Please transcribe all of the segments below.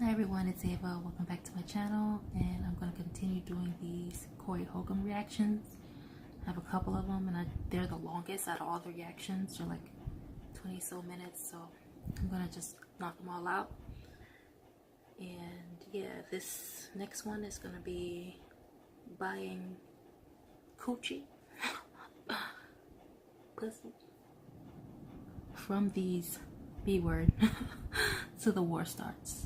Hi everyone, it's Ava. Welcome back to my channel, and I'm going to continue doing these Corey Holcomb reactions. I have a couple of them, and they're the longest out of all the reactions. They're like 20 so minutes, so I'm going to just knock them all out. And yeah, this next one is going to be buying coochie pussy from these B-word till the war starts.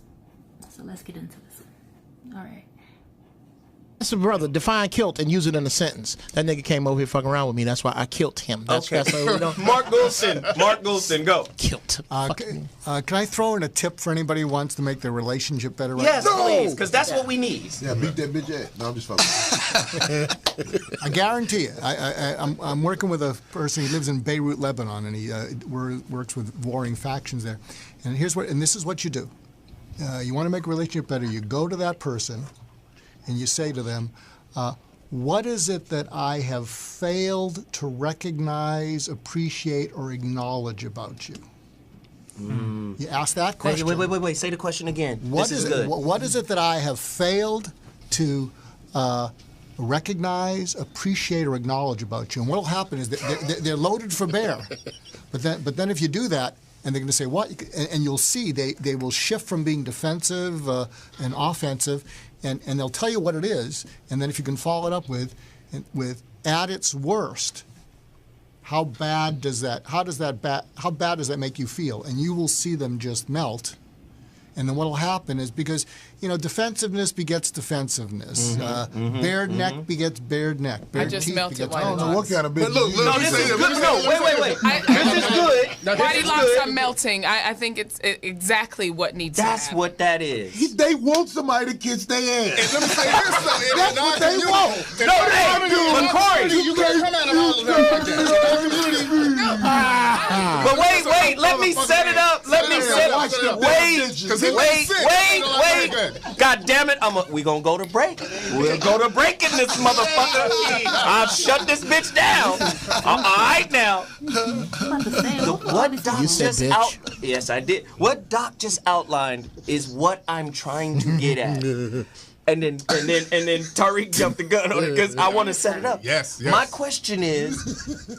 So let's get into this one. All right. That's a brother. Define kilt and use it in a sentence. That nigga came over here fucking around with me. That's why I killed him. That's what we know. Mark Goulston, go. Kilt. Can I throw in a tip for anybody who wants to make their relationship better? Yes, please, because that's what we need. Yeah, beat that bitch ass. No, I'm just fucking. I guarantee you. I'm working with a person. He lives in Beirut, Lebanon, and he works with warring factions there. And this is what you do. You want to make a relationship better. You go to that person, and you say to them, what is it that I have failed to recognize, appreciate, or acknowledge about you? Mm. You ask that question. Wait. Say the question again. What is it that I have failed to recognize, appreciate, or acknowledge about you? And what will happen is that they're loaded for bear. But then if you do that, and they're going to say, what? And you'll see they will shift from being defensive and offensive, and they'll tell you what it is. And then if you can follow it up with at its worst, how bad does that make you feel? And you will see them just melt. And then what will happen is, because, defensiveness begets defensiveness. Bared neck begets bared neck. Bared I just teeth melted begets, Whitey I don't know what kind of bitch. But look, this is good. No, wait. This is good. Whitey locks are melting. I think it's exactly what needs to happen. That's what that is. They want somebody to kiss their ass. Let me say this though. That's what they want. But Corey, You can't come out of all of that. But wait, let me set it up. Wait. God damn it, we gonna go to break. We'll go to break in this motherfucker. I'll shut this bitch down. All right now. What Doc just out? Yes, I did. What Doc just outlined is what I'm trying to get at. And then Tariq jumped the gun on it because I want to set it up. Yes. My question is,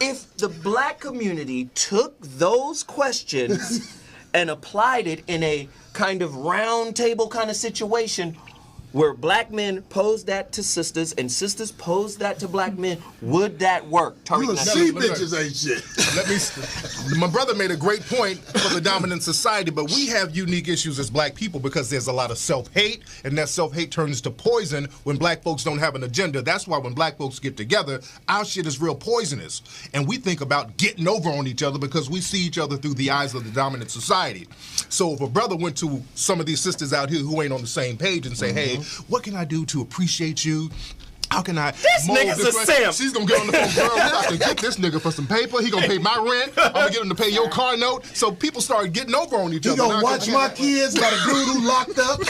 if the black community took those questions and applied it in a kind of round table kind of situation where black men pose that to sisters and sisters pose that to black men, would that work? You see bitches ain't shit. My brother made a great point for the dominant society, but we have unique issues as black people because there's a lot of self-hate, and that self-hate turns to poison when black folks don't have an agenda. That's why when black folks get together, our shit is real poisonous. And we think about getting over on each other because we see each other through the eyes of the dominant society. So if a brother went to some of these sisters out here who ain't on the same page and say, hey, what can I do to appreciate you? How can I? This nigga's a simp. She's gonna get on the phone, girl. I can get this nigga for some paper. He gonna pay my rent. I'm gonna get him to pay your car note. So people started getting over on each other. He gonna watch my kids. Got a dude who locked up.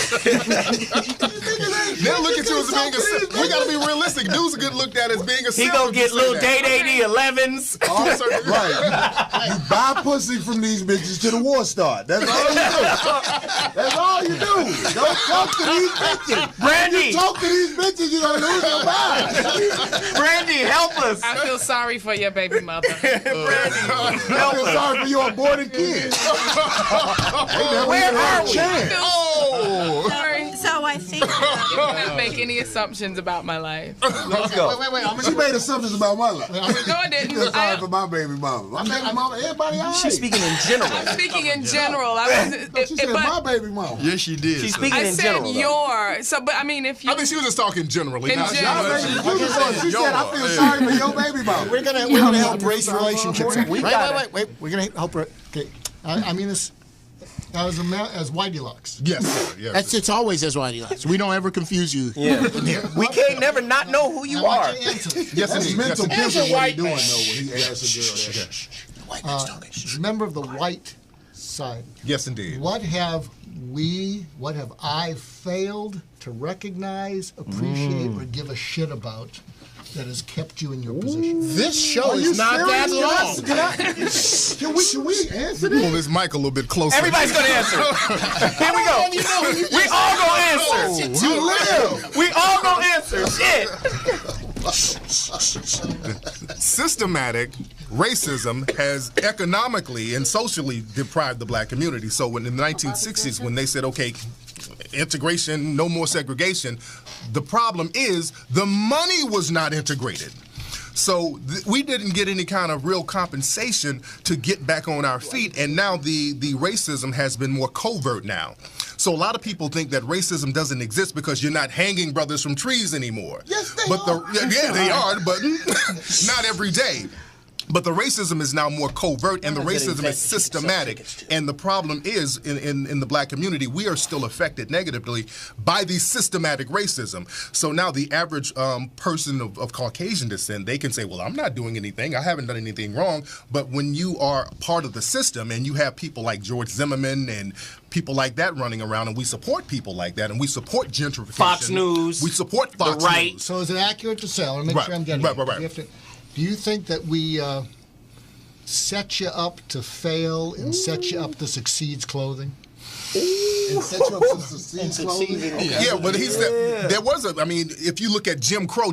They'll look at you as being a simp. We gotta be realistic. Dudes are get looked at as being a simp. He gonna get little date 80-11s. Right. You buy pussy from these bitches till the war start. That's all you do. That's all you do. Don't talk to these bitches. Brandy. If you talk to these bitches, you're gonna lose your mind. Brandy, help us. I feel sorry for your baby mother. Brandy, I help feel us. sorry for your aborted kids. Where are we? Sorry. So I think You cannot make any assumptions about my life. Let's go. She made assumptions about my life. No, I didn't. Feel sorry for my baby mama. My baby mama, everybody all right. She's speaking in general. I'm speaking in general. I wasn't. She said my baby mama. Yes, she did. She's speaking I in said general. your. So, but I mean, if you. I mean, she was just talking generally. In not general. She said, I feel sorry for your baby mama. We're gonna help race relationships. Wait. We're gonna help her. Okay, I mean this as Whitey locks. Yes. It's always as Whitey likes. We don't ever confuse you. Yeah. We can't never not know who you are. Yes, That's indeed. mental Yes, picture what he doing though when he asks a girl that. White man's talking. Member of the white side. Yes, indeed. What have I failed to recognize, appreciate, or give a shit about that has kept you in your position? This show is not that long. Should we answer Pull this? this mic a little bit closer. Everybody's gonna answer. Here we go. We all gonna answer. You live. We all gonna answer. Shit. Systematic racism has economically and socially deprived the black community. So when in the 1960s, when they said, okay, integration, no more segregation, the problem is the money was not integrated. So we didn't get any kind of real compensation to get back on our feet, and now the racism has been more covert now. So a lot of people think that racism doesn't exist because you're not hanging brothers from trees anymore. Yes, they are. Yeah, they are, but not every day. But the racism is now more covert, and the racism is systematic. And the problem is, in the black community, we are still affected negatively by the systematic racism. So now the average person of Caucasian descent, they can say, well, I'm not doing anything. I haven't done anything wrong. But when you are part of the system and you have people like George Zimmerman and people like that running around, and we support people like that, and we support gentrification. Fox News. We support Fox The Right. News. So is it accurate to say, I want to make sure I'm getting it. Right. Do you think that we set you up to fail and set you up to succeed's clothing? And set you up to succeed. Yeah, but there was if you look at Jim Crow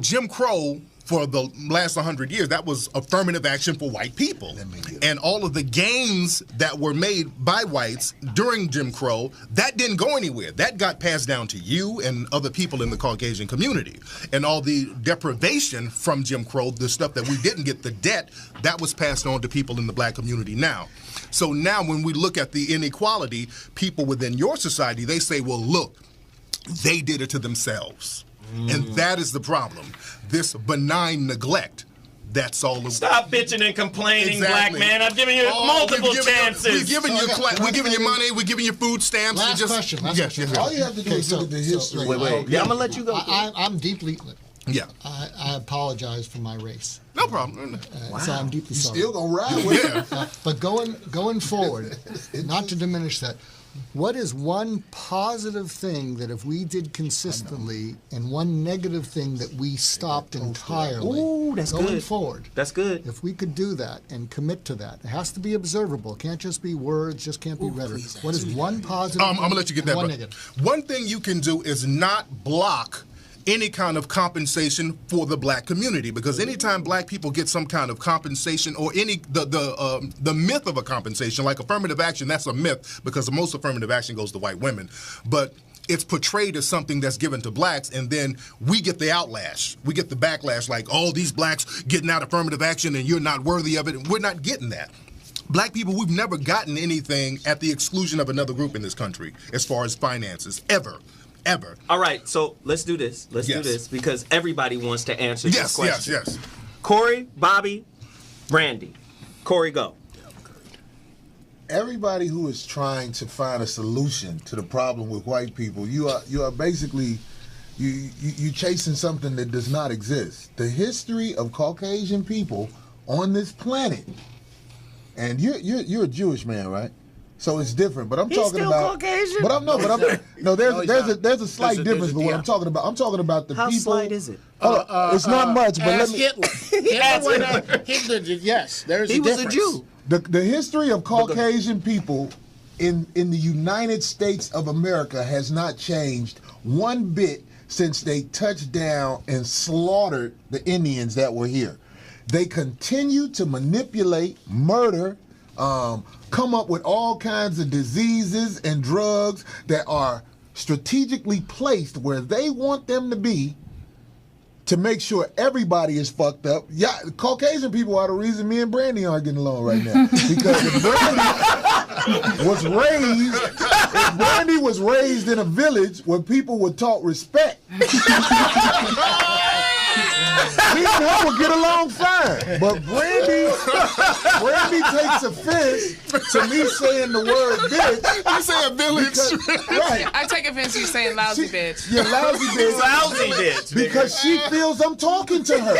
for the last 100 years, that was affirmative action for white people. And all of the gains that were made by whites during Jim Crow, that didn't go anywhere. That got passed down to you and other people in the Caucasian community. And all the deprivation from Jim Crow, the stuff that we didn't get, the debt, that was passed on to people in the black community now. So now when we look at the inequality, people within your society, they say, well, look, they did it to themselves. And that is the problem. This benign neglect. That's all. Stop bitching and complaining, Exactly. black man. I've given you multiple chances. We're giving you money. We're giving you food stamps. Last question. All you have to do is look at the history. Wait. Yeah, I'm gonna let you go. I'm deeply. Yeah. I apologize for my race. No problem. So I'm deeply sorry. Still gonna ride with it. But going forward, not to diminish that, what is one positive thing that if we did consistently and one negative thing that we stopped entirely? Ooh, that's going good. forward? That's good. If we could do that and commit to that, it has to be observable. It can't just be words, just can't be rhetoric. What is one positive I'm gonna let you get that. one But negative? one thing you can do is not block any kind of compensation for the black community, because anytime black people get some kind of compensation or the myth of a compensation, like affirmative action, that's a myth because most affirmative action goes to white women, but it's portrayed as something that's given to blacks, and then we get the outlash, we get the backlash, like, oh, these blacks getting out affirmative action and you're not worthy of it, and we're not getting that. Black people, we've never gotten anything at the exclusion of another group in this country as far as finances, ever. All right, so let's do this. Let's do this because everybody wants to answer this question. Yes. Corey, Bobby, Brandy. Corey, go. Everybody who is trying to find a solution to the problem with white people, you are basically you chasing something that does not exist. The history of Caucasian people on this planet, and you're a Jewish man, right? So it's different, but I'm talking about. Caucasian? There's a slight difference. But what I'm talking about the How people. slight is it? It's not much, but let me. Hitler, yes, there's a He was difference. a Jew. The history of Caucasian people in the United States of America has not changed one bit since they touched down and slaughtered the Indians that were here. They continue to manipulate, murder, come up with all kinds of diseases and drugs that are strategically placed where they want them to be to make sure everybody is fucked up. Yeah, Caucasian people are the reason me and Brandy aren't getting along right now. Because if Brandy was raised in a village where people were taught respect, me and her would get along fine. But Brandy Brandy takes offense to me saying the word bitch. You say a village. Right. I take offense to you saying lousy bitch. You're lousy bitch. Lousy bitch. Because she feels I'm talking to her.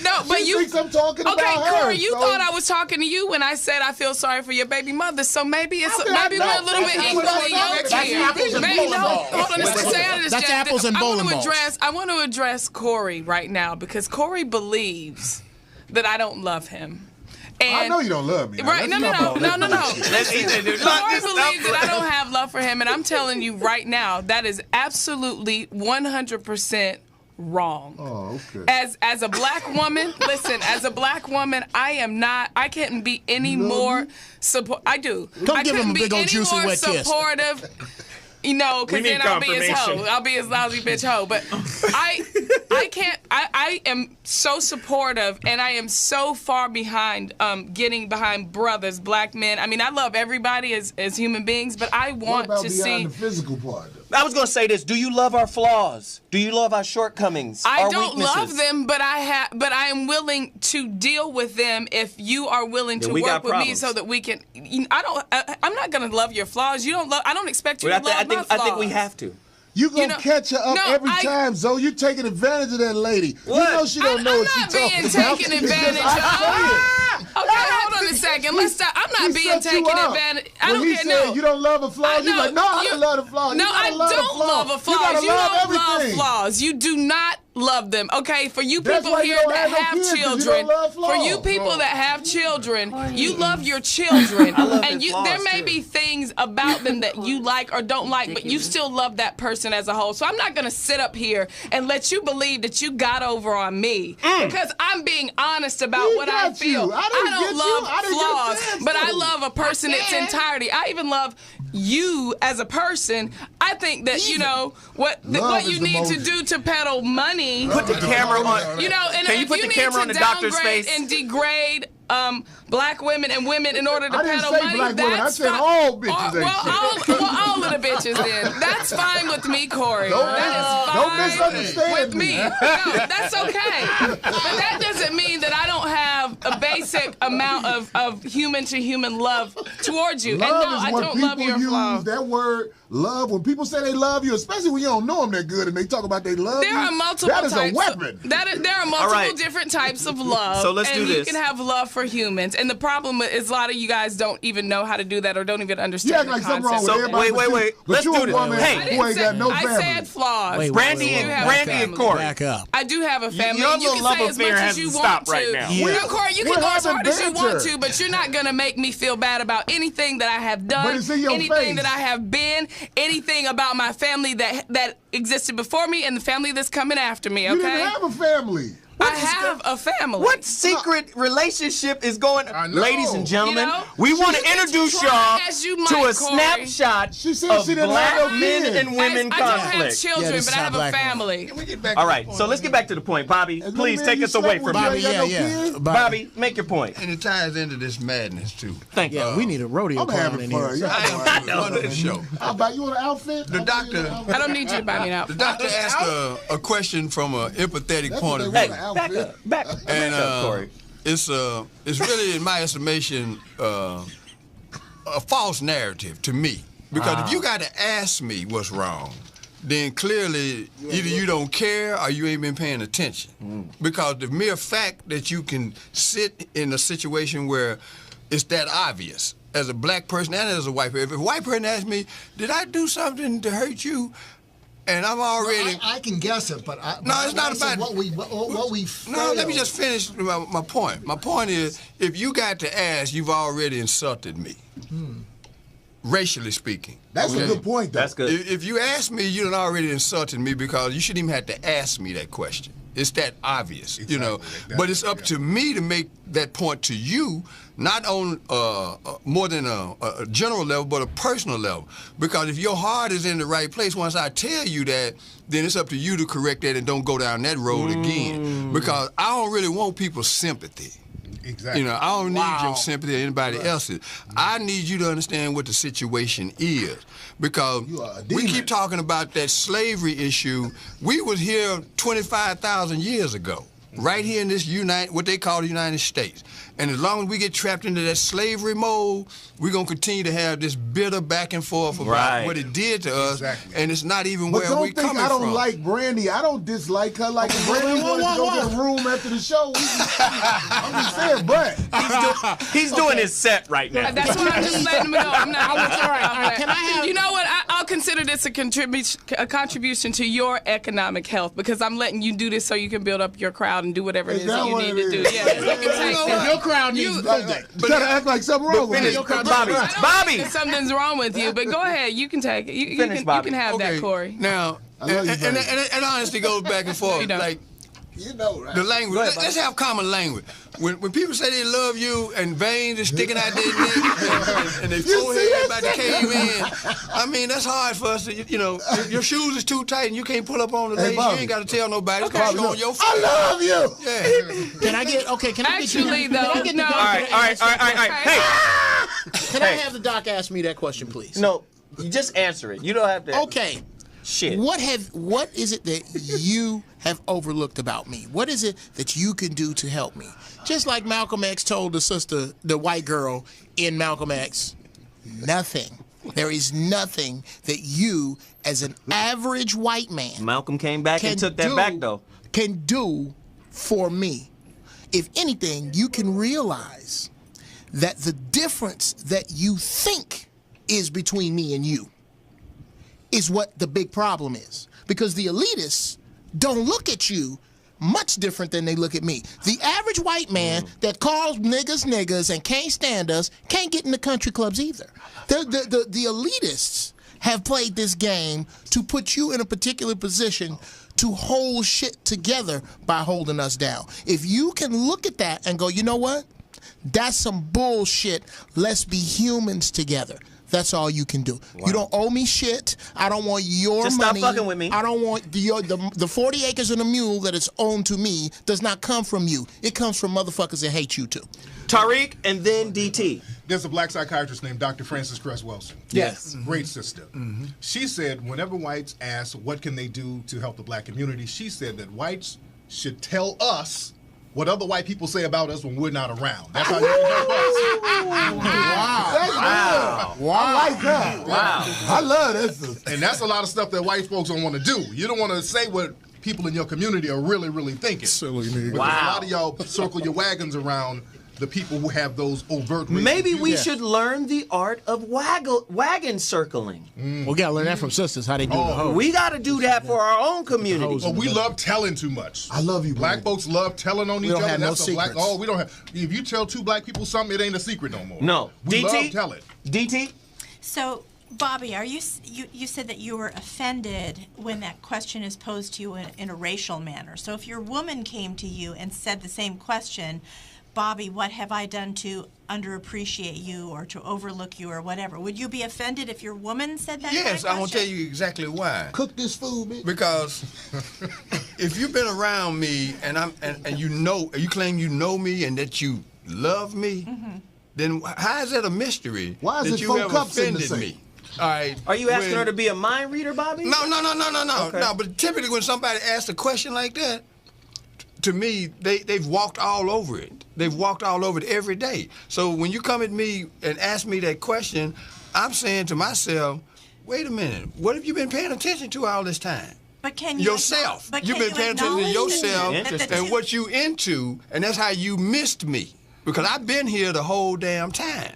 No, but She you thinks I'm talking okay, about her. Corey, you so- thought I was talking to you when I said I feel sorry for your baby mother. So maybe it's How can I maybe we're a not? little bit That's what I'm equally talking yoked about. here. That's apples and Maybe bowling no, balls. hold on. Let's say I That's apples and bowling balls. I want to address Corey right now because Corey believes that I don't love him. And I know you don't love me. now. Right? Let's No. not- Let's eat it, dude. Corey believes that I don't have love for him, and I'm telling you right now, that is absolutely 100% wrong. Oh, okay. As a black woman, listen, as a black woman, I can't be any more support. I do. Come I give him couldn't a be big old any juicy more wet kiss. supportive. You know, because We need then I'll be his hoe. confirmation. I'll be his lousy bitch hoe. But I can't. I am so supportive, and I am so far behind getting behind brothers, black men. I mean, I love everybody as human beings, but I What want about to beyond see. the physical part? I was gonna say this. Do you love our flaws? Do you love our shortcomings? I our don't weaknesses? love them, but I am willing to deal with them if you are willing to we got work with me problems. so that we can. I'm not gonna love your flaws. You don't love. I don't expect you But to love my flaws. I think we have to. You gonna know- catch her up No, every I- time, Zoe. You taking advantage of that lady. What? You know she don't know I'm what she's not being talking about. taken It's just advantage I of. Okay, hold on a second. Let's stop. I'm not He being set you taken up. advantage. I When don't he care. said No. you don't love her flaws, you No, like, no, I you- don't love the flaws. No, you gotta I love the don't love a You flaws. gotta You love don't love everything. flaws. You do not love them. Okay, for you That's people why you here don't that have no have kids, 'cause you children, don't love for you flaws. people that have children, you love your children, and his there flaws, may too. be things about them that you like or don't like, but you still love that person as a whole. So I'm not gonna sit up here and let you believe that you got over on me because I'm being honest about He what I got you. feel. I didn't don't get you. love I didn't get a flaws, chance but I to. love a person in its entirety. I even love you as a person. I think that you know what Love you is the need to most- do to peddle money. Put the camera on. You know, and Can you if put you the need camera to on the doctor's downgrade face? and degrade black women and women in order to I didn't peddle say money, black women. I that's said fine. all bitches ain't well, shit. all of the bitches then. That's fine with me, Corey. Don't That is fine misunderstand with me. me. No, that's okay. But that doesn't mean that I don't have a basic amount of human to human love towards you. Love and no, is I when don't people love your use flaws. that word love. When people say they love you, especially when you don't know them that good and they talk about they love There you, are multiple that is types. a weapon. There are multiple right. different types of love. So let's and do this. You can have love for humans, and the problem is a lot of you guys don't even know how to do that or don't even You understand act the like concept. something wrong with So, everybody. wait. But Let's you do a this. woman Hey. who ain't got no I family. said flaws. Wait, Brandy You and have a Brandy and family. Corey. Back up. I do have a family. your and you little can love say as affair much has as you to want stop to. right now. Yeah. No, Corey, you We're can go as having hard as you want banter. to, but you're not gonna make me feel bad about anything that I have done, But it's in your anything face. that I have been, anything about my family that existed before me and the family that's coming after me. You Okay, didn't have a family. I have a family. What secret relationship is going on? know. Ladies and gentlemen, You know, we want to you can introduce try y'all as you to might, a Corey. snapshot She said of she didn't black have no men kids. and women I don't have conflict. children, Yeah, this but is I how have a black family. All right, so let's get back to the point. Bobby, As please many take men us you away slept from with, here. Bobby, You ain't got yeah, no yeah. kids? Bobby, make your point. And it ties into this madness too. Thank you. Yeah, we need a rodeo I'm clown having in fun. here. Yeah, I am one of the show. I'll buy you an outfit. The doctor- I don't need you to buy me an The outfit. doctor asked a question from an empathetic That's point what of they view. want, an Back outfit. up. Back And up, Corey. it's really, in my estimation, a false narrative to me. Because if you got to ask me what's wrong, then clearly either you don't care or you ain't been paying attention. Because the mere fact that you can sit in a situation where it's that obvious, as a black person and as a white person, if a white person asks me, did I do something to hurt you? And I'm already... I can guess it, but No, it's not about- what we No, let me just finish my point. My point is, if you got to ask, you've already insulted me, racially speaking. That's a good point, though. That's good. If you ask me, you done already insulted me because you shouldn't even have to ask me that question. It's that obvious, you know. Exactly. But it's up to me to make that point to you, not on more than a general level, but a personal level. Because if your heart is in the right place, once I tell you that, then it's up to you to correct that and don't go down that road again. Because I don't really want people's sympathy. Exactly. You know, I don't need your sympathy or anybody else's. I need you to understand what the situation is. Because You are a we demon. keep talking about that slavery issue. We was here 25,000 years ago. right here in this what they call the United States. And as long as we get trapped into that slavery mode, we're going to continue to have this bitter back and forth about what it did to us, and it's not even But where don't we think coming I don't from. like Brandy. I don't dislike her. Like if Brandy wanted to go get a room after the show, I'm just saying, but he's doing his set right now. That's why I'm just letting him go. I'm not. All right. Can I have? You know what? I'll consider this a contribution to your economic health because I'm letting you do this so you can build up your crowd and do whatever it is that you need to do. Yeah, you can take that. Your crowd needs building. you gotta act like something wrong with it. Bobby. Something's wrong with you, but go ahead. You can take it. You can have that, Corey. Now, and honesty goes back and forth. Like, You know, right? the language. Let's have common language. When people say they love you and veins are sticking out their neck and they forehead about to cave in, I mean, that's hard for us to, your shoes is too tight and you can't pull up on the lace. You ain't got to tell nobody. It's going to show on your face. I love you. Yeah. Can I get? Okay. Can I Actually, get? though, Can no. I get All right. Hey. Can I have the doc ask me that question, please? No, you just answer it. You don't have to. Okay. Shit. What is it that you have overlooked about me? What is it that you can do to help me? Just like Malcolm X told the sister, the white girl in Malcolm X, nothing. There is nothing that you, as an average white man, Malcolm came back and took that back, though. Can do for me. If anything, you can realize that the difference that you think is between me and you is what the big problem is. Because the elitists don't look at you much different than they look at me. The average white man that calls niggas and can't stand us can't get in the country clubs either. The elitists have played this game to put you in a particular position to hold shit together by holding us down. If you can look at that and go, you know what? That's some bullshit. Let's be humans together. That's all you can do. Wow. You don't owe me shit. I don't want your Just money. stop fucking with me. I don't want the 40 acres and a mule that is owned to me does not come from you. It comes from motherfuckers that hate you too. Tariq and then DT. There's a black psychiatrist named Dr. Frances Cress Welsing. Yes. Great sister. Mm-hmm. She said whenever whites ask what can they do to help the black community, she said that whites should tell us what other white people say about us when we're not around. That's how you can help us. Wow. I like that. Wow. I love this. And that's a lot of stuff that white folks don't want to do. You don't want to say what people in your community are really, really thinking. Silly nigga. Because a lot of y'all circle your wagons around the people who have those overt racist Maybe we views. should learn the art of wagon circling. We gotta learn that from sisters, how they do the hoe. We got to do that for our own community. Well, we love telling too much. I love you, Black man. folks love telling on each don't other. have no That's a black. secrets. Oh, we don't have. If you tell two black people something, it ain't a secret no more. No. We DT? love telling. DT? So, Bobby, are you said that you were offended when that question is posed to you in a racial manner. So if your woman came to you and said the same question, Bobby, what have I done to underappreciate you or to overlook you or whatever? Would you be offended if your woman said that? Yes, kind of I will tell question? you exactly why. Cook this food, bitch. Because if you've been around me and you claim you know me and that you love me, then how is that a mystery Why is that it you 4 ever cups in the offended sink? me? All right. Are you asking her to be a mind reader, Bobby? No. Okay. No, but typically when somebody asks a question like that, to me, they've walked all over it. They've walked all over it every day. So when you come at me and ask me that question, I'm saying to myself, wait a minute, what have you been paying attention to all this time? But can you Yourself. But You've can been paying attention to acknowledge yourself that the and two- what you into, and that's how you missed me. Because I've been here the whole damn time.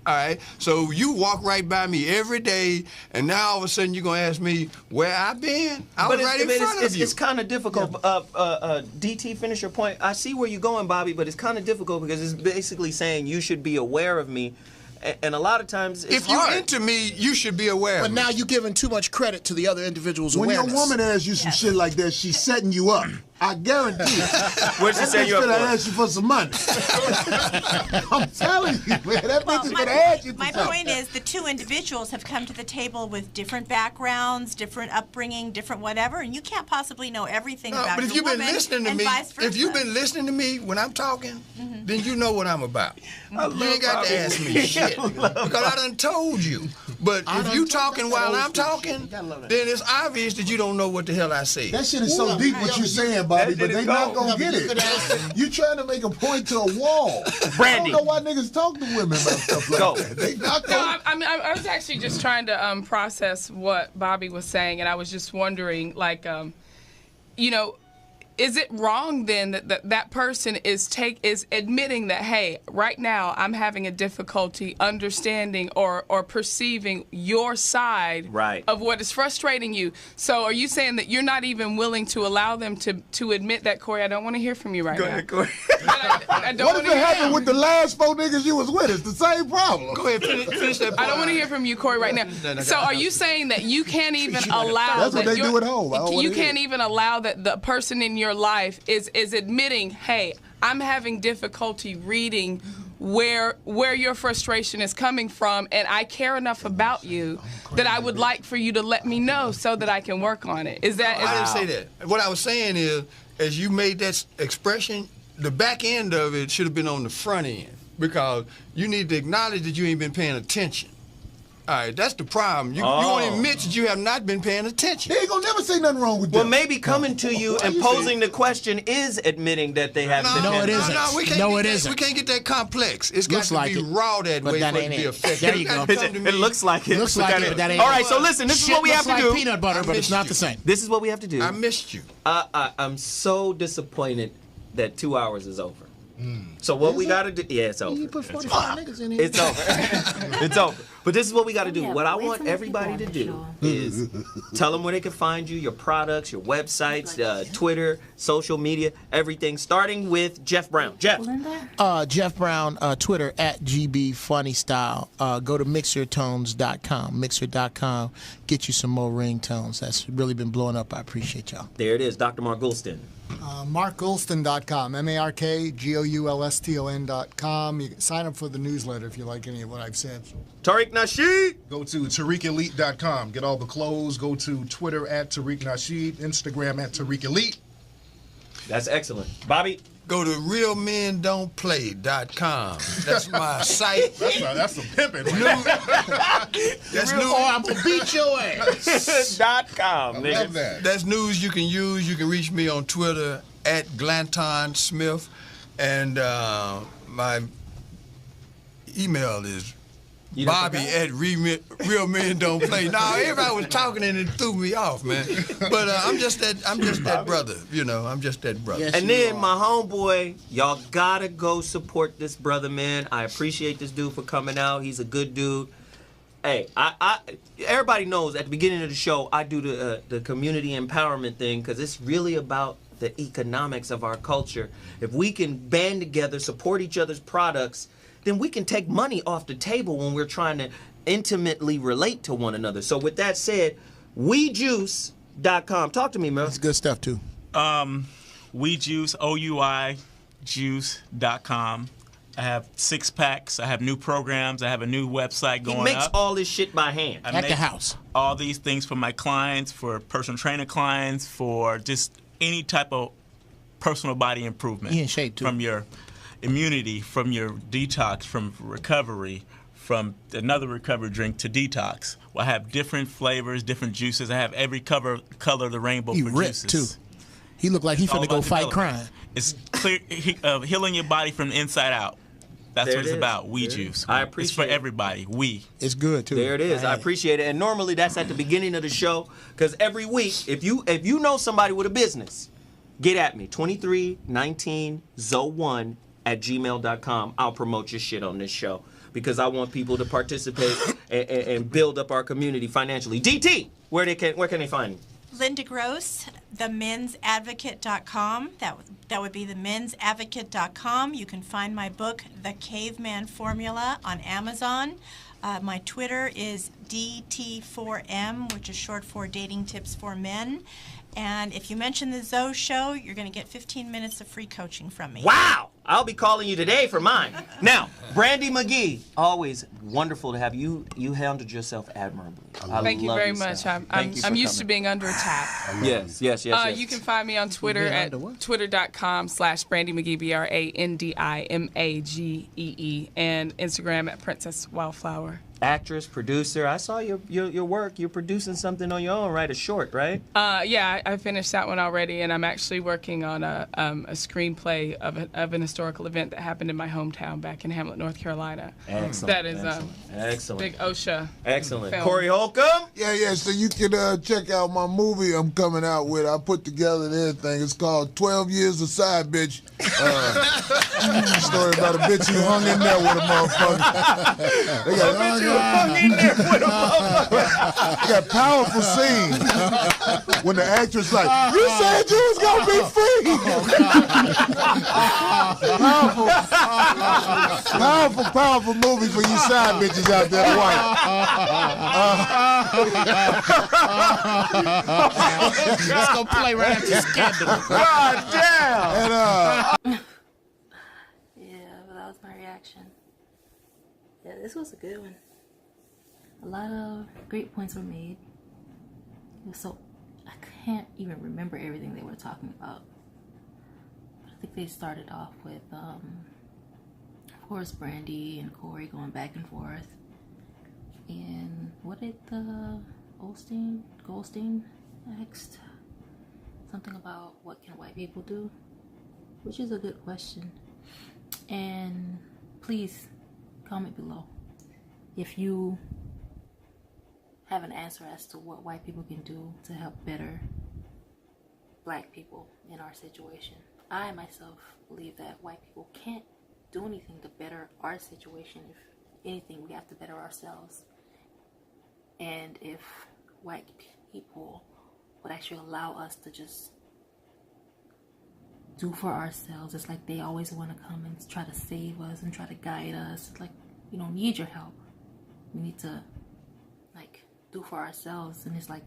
All right? So you walk right by me every day, and now all of a sudden you're going to ask me where I've been? I was right in front of you. It's kind of difficult. DT, finish your point. I see where you're going, Bobby, but it's kind of difficult because it's basically saying you should be aware of me. And a lot of times it's If you're hard. into me, you should be aware But of me. now you're giving too much credit to the other individual's When awareness. your woman asks you some shit like that, she's setting you up. I guarantee you. What'd she say you up gonna for? ask you for some money. I'm telling you, man. That bitch is gonna ask you for my something. point is the two individuals have come to the table with different backgrounds, different upbringing, different whatever, and you can't possibly know everything No, about but your if you've been woman listening to and me, vice versa. if you've been listening to me when I'm talking, then you know what I'm about. You ain't got to ask me shit because I done told you But I if done you took talking that while old I'm school talking, shit. then it's obvious that you don't know what the hell I say. That shit is so deep what you're saying, Bobby, That but shit they is not gold. gonna get it. You trying to make a point to a wall. Brandy. I don't know why niggas talk to women about stuff like Go. that. They not No, gonna. I was actually just trying to process what Bobby was saying, and I was just wondering, like, you know, is it wrong then that person is admitting that, hey, right now I'm having a difficulty understanding or perceiving your side Right. of what is frustrating you? So are you saying that you're not even willing to allow them to admit that, Corey? I don't want to hear from you right now. Go ahead, Corey. I don't What want if to it hear happened with the last 4 niggas you was with? It's the same problem. Go ahead, finish that. I don't want to hear from you, Corey, right now. So are you saying that you can't even allow That's what that they do at home. I don't you wanna hear can't it. even allow that the person in your life is admitting, hey, I'm having difficulty reading where your frustration is coming from, and I care enough about you that I would like for you to let me know so that I can work on it. Is that? I didn't say that. What I was saying is, as you made that expression, the back end of it should have been on the front end, because you need to acknowledge that you ain't been paying attention. All right, that's the problem. You want to admit that you have not been paying attention. They ain't gonna never say nothing wrong with Well, them. maybe coming to you and posing the question is admitting that they have been. No, it isn't. We can't No, get it that, isn't. We can't get that complex. It's got Looks to like be it, raw that but way that for it ain't to be it. effective. There you go. It looks like it. Looks but like that it, ain't but that ain't All it. right, so listen, this is Shit what we have looks to like do. peanut butter, but it's missed not you. the same. This is what we have to do. I missed you. I'm so disappointed that 2 hours is over. So what we got to do? Yeah, it's over. You put 45 niggas in here. It's over. It's over. But this is what we got to do. Yeah, What I wait want till we everybody get to on do the is tell them where they can find you, your products, your websites, Twitter, social media, everything, starting with Jeff Brown. Jeff. Linda? Jeff Brown, Twitter at GB Funny Style. Go to mixertones.com. Mixer.com. Get you some more ringtones. That's really been blowing up. I appreciate y'all. There it is, Dr. Mark Goulston. MarkGoulston.com. MarkGoulston.com. You can sign up for the newsletter if you like any of what I've said. Tariq Nasheed. Go to TariqElite.com. Get all the clothes. Go to Twitter at Tariq Nasheed. Instagram at Tariq Elite. That's excellent. Bobby. Go to realmendon'tplay.com. That's my site. That's some pimping. That's new. I'm going to beat your ass. .com. Love that. That's news you can use. You can reach me on Twitter at Glanton Smith, and my email is Bobby at Real Men Don't Play. Now everybody was talking and it threw me off, man. But I'm just that brother, you know. I'm just that brother. Yes, And you then are. my homeboy, y'all gotta go support this brother, man. I appreciate this dude for coming out. He's a good dude. Hey, I everybody knows at the beginning of the show I do the community empowerment thing because it's really about the economics of our culture. If we can band together, support each other's products, then we can take money off the table when we're trying to intimately relate to one another. So with that said, WeJuice.com. Talk to me, man. That's good stuff, too. We Juice, OUI, juice.com. I have 6-packs. I have new programs. I have a new website going He makes up. all this shit by hand. I At the make house. all these things for my clients, for personal trainer clients, for just any type of personal body improvement. He in shape, too. From your immunity, from your detox, from recovery, from another recovery drink to detox. Well, I have different flavors, different juices. I have every color of the rainbow He for ripped, juices. too. He looked like he It's all finna go about fight development. crime. It's clear, healing your body from the inside out. That's There what it it's is. about. We There it Juice. is. I It's appreciate for it. everybody. We. It's good, too. There it is. I appreciate it. And normally that's at the beginning of the show because every week, if you know somebody with a business, get at me. 2319zo1@gmail.com. I'll promote your shit on this show because I want people to participate and build up our community financially. DT, where can they find me? Linda Gross, themensadvocate.com. That would be themensadvocate.com. You can find my book, The Caveman Formula, on Amazon. My Twitter is DT4M, which is short for Dating Tips for Men. And if you mention the Zoe Show, you're going to get 15 minutes of free coaching from me. Wow! I'll be calling you today for mine. Now, Brandy McGee, always wonderful to have you. You handled yourself admirably. Thank you love very you, much. Sam. I'm Thank you for used to coming. being under attack. Yes. You can find me on Twitter at twitter.com/Brandy McGee, BRANDIMAGEE, and Instagram at Princess Wildflower. actress, producer. I saw your work. You're producing something on your own, right? A short, right? Yeah, I finished that one already, and I'm actually working on a screenplay of an historical event that happened in my hometown back in Hamlet, North Carolina. Excellent. That is excellent. big OSHA. Excellent. Film. Corey Holcomb? Yeah, so you can check out my movie I'm coming out with. I put together and everything. It's called 12 Years of Side Bitch. Story about a bitch who hung in there with a motherfucker. They got powerful scenes when the actress like, you said you was gonna be free. powerful movie for you side bitches out there, white. Let's go play right after Scandal. God damn! Yeah, but that was my reaction. Yeah, this was a good one. A lot of great points were made. So I can't even remember everything they were talking about. But I think they started off with, of course, Brandy and Corey going back and forth. And what did Goldstein asked? Something about what can white people do? Which is a good question. And please comment below if you have an answer as to what white people can do to help better black people in our situation. I myself believe that white people can't do anything to better our situation. If anything, we have to better ourselves. And if white people would actually allow us to just do for ourselves, it's like they always want to come and try to save us and try to guide us. It's like, we don't need your help. We need to like do for ourselves. And it's like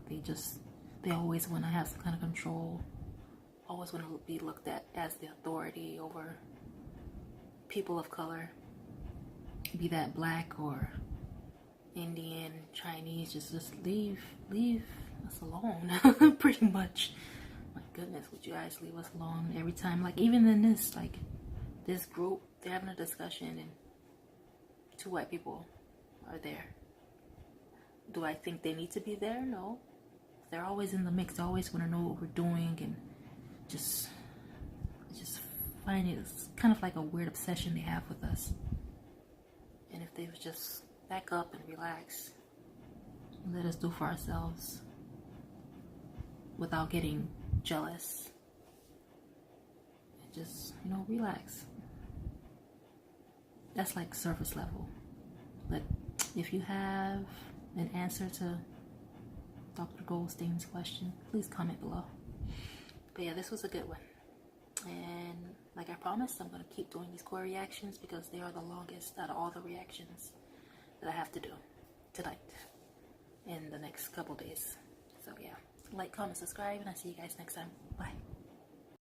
they always want to have some kind of control, always want to be looked at as the authority over people of color, be that black or Indian, Chinese. Just leave us alone. Pretty much. My goodness, would you guys leave us alone every time? Like, even in this group, they're having a discussion and 2 white people are there. Do I think they need to be there? No. They're always in the mix. They always want to know what we're doing, and just find it's kind of like a weird obsession they have with us. And if they would just back up and relax and let us do for ourselves without getting jealous, and just, relax. That's like surface level. But if you have an answer to Dr. Goldstein's question, please comment below. But yeah, this was a good one. And like I promised, I'm going to keep doing these core reactions because they are the longest out of all the reactions that I have to do tonight in the next couple days. So yeah, like, comment, subscribe, and I'll see you guys next time. Bye.